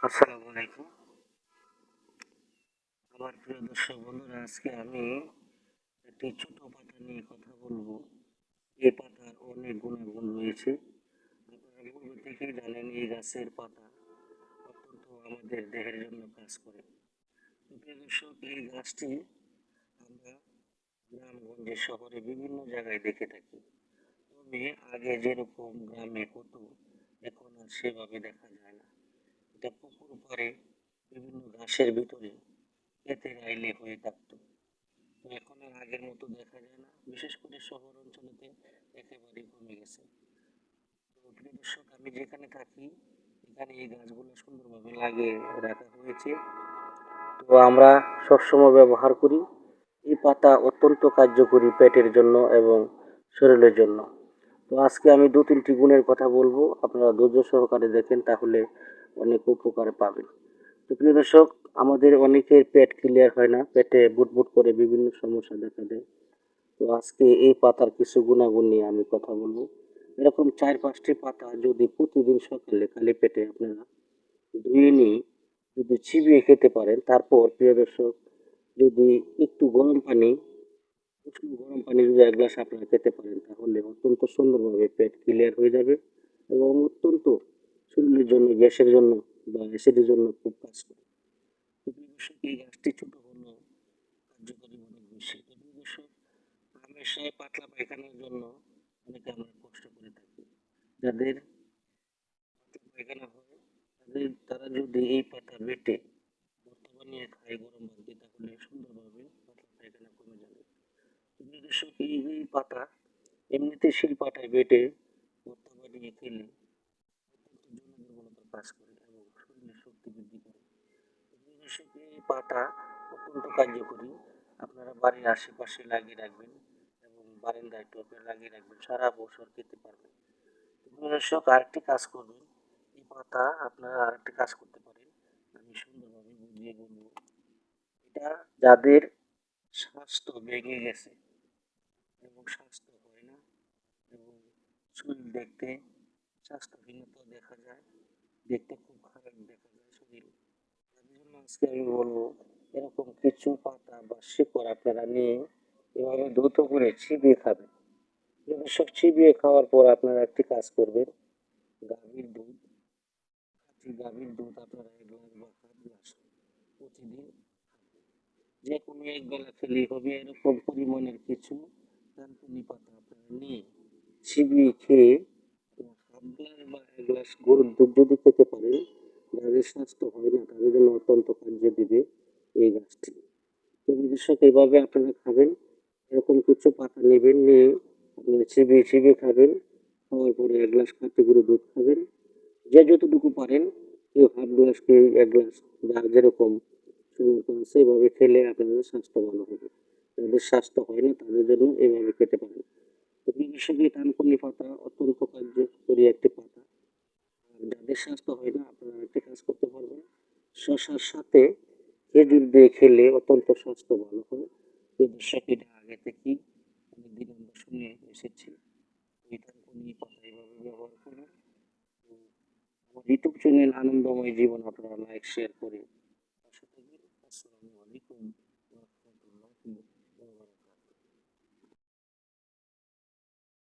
আসসালামু আলাইকুম। আমার প্রিয় দর্শক বন্ধুরা, আজকে আমি একটি ছোট পাতা নিয়ে কথা বলবো। এই পাতার অনেক গুণাগুণ রয়েছে। আপনারা পূর্বে থেকেই জানেন এই গাছের পাতা অত্যন্ত আমাদের দেহের জন্য কাজ করে। তো প্রিয় দর্শক, এই গাছটি আমরা গ্রামগঞ্জে শহরে বিভিন্ন জায়গায় দেখে থাকি। তবে আগে যেরকম গ্রামে হতো এখন আর সেভাবে দেখা যায় না। এটা পুকুর পাড়ে বিভিন্ন ঘাসের ভিতরে খেতে আইলে হয়ে থাকতো। তো এখন আর আগের মতো দেখা যায় না, বিশেষ করে শহর অঞ্চলেতে একেবারেই কমে গেছে। তো প্রিয় দর্শক, আমি যেখানে থাকি এখানে এই গাছগুলো সুন্দরভাবে লাগিয়ে রাখা হয়েছে। তো আমরা সবসময় ব্যবহার করি। এই পাতা অত্যন্ত কার্যকরী পেটের জন্য এবং শরীরের জন্য। তো আজকে আমি দু তিনটি গুণের কথা বলবো, আপনারা ধৈর্য সহকারে দেখেন, তাহলে অনেক উপকার পাবেন। তো প্রিয় দর্শক, আমাদের অনেকের পেট ক্লিয়ার হয় না, পেটে বুটবুট করে বিভিন্ন সমস্যা দেখা দেয়। তো আজকে এই পাতার কিছু গুণাগুণ নিয়ে আমি কথা বলবো। এরকম 4-5টি পাতা যদি প্রতিদিন সকালে খালি পেটে আপনারা ধুয়ে নিয়ে যদি চিবিয়ে খেতে পারেন, তারপর প্রিয় দর্শক যদি একটু গরম পানি, উষ্ণ গরম পানি যদি 1 গ্লাস আপনারা খেতে পারেন, তাহলে অত্যন্ত সুন্দরভাবে পেট ক্লিয়ার হয়ে যাবে এবং অত্যন্ত শরীরের জন্য, গ্যাসের জন্য বা অ্যাসিডের জন্য খুব কাজ করে। তো প্রিয় দর্শক, এই গাছটি ছোট হলেও কার্যকরী অনেক বেশি। তো প্রিয় দর্শক, হামেশাই পাতলা পায়খানার জন্য অনেকে আমরা কষ্ট করে থাকি। যাদের পাতলা পায়খানা হয় তারা যদি এই পাতা বেটে ভর্তা বানিয়ে খায় গরম ভাত দিয়ে, তাহলে সুন্দরভাবে পাতলা পায়খানা কমে যাবে। তো প্রিয় দর্শক, এই পাতা এমনিতে শিল পাটায় বেটে ভর্তা বানিয়ে খেলে অত্যন্ত যৌন দুর্বলতার কাজ করে এবং শরীরের শক্তি বৃদ্ধি করে। তো প্রিয় দর্শক, এই পাতা অত্যন্ত কার্যকরী। আপনারা বাড়ির আশেপাশে লাগিয়ে রাখবেন এবং বারান্দায় টবে লাগিয়ে রাখবেন, সারা বছর খেতে পারবেন। তো প্রিয় দর্শক, আরেকটি কাজ করবেন, এই পাতা আপনারা আরেকটি কাজ করতে পারেন, আমি সুন্দরভাবে বুঝিয়ে বলবো। এটা যাদের স্বাস্থ্য ভেঙে গেছে এবং স্বাস্থ্য হয় না এবং শরীর দেখতে স্বাস্থ্যহীনতা দেখা যায়, দেখতে খুব খারাপ দেখা যায় শরীর, তাদের জন্য আজকে আমি বলবো এরকম কিছু পাতা বা শিকড় আপনারা নিয়ে এভাবে দ্রুত করে চিবিয়ে খাবেন। দর্শক, চিবিয়ে খাওয়ার পর আপনারা একটি কাজ করবেন, গাভীর দুধ, খাঁটি গাভীর দুধ আপনারা 1 গ্লাস বা 1/2 গ্লাস প্রতিদিন, যে কোনো এক বেলা খেলেই হবে। এরকম পরিমাণের কিছু থানকুনি পাতা আপনারা নিয়ে চিবিয়ে খেয়ে 1/2 গ্লাস বা 1 গ্লাস গরুর দুধ যদি খেতে পারেন, যাদের স্বাস্থ্য হয় না তাদের জন্য অত্যন্ত কার্যে দিবে এই গাছটি। তো দর্শক, এইভাবে আপনারা খাবেন। এরকম কিছু পাতা নেবেন, নিয়ে আপনারা চিবিয়ে চিবিয়ে খাবেন। খাওয়ার পরে 1 গ্লাস খাঁটি গরুর দুধ খাবেন। যে যতটুকু পারেন, কেউ 1/2 গ্লাস, কেউ 1 গ্লাস, যার যেরকম সামর্থ্য আছে এভাবে খেলে আপনাদের স্বাস্থ্য ভালো হবে। যাদের স্বাস্থ্য হয় না তাদের জন্য এভাবে খেতে পারেন। তো বিশেষজ্ঞ থানকুনি পাতা অত্যন্ত কার্যকরী একটি পাতা। আর যাদের স্বাস্থ্য হয় না আপনারা একটা কাজ করতে পারবেন, শসার সাথে খেজুর দিয়ে খেলে অত্যন্ত স্বাস্থ্য ভালো হয়। এই দর্শক, এটা আগে থেকেই অনেকদিন আমরা শুনে এসেছি। এই থানকুনি পাতা এভাবে ব্যবহার করুন। তো আমার ইউটিউব চ্যানেল আনন্দময় জীবন আপনারা লাইক শেয়ার করে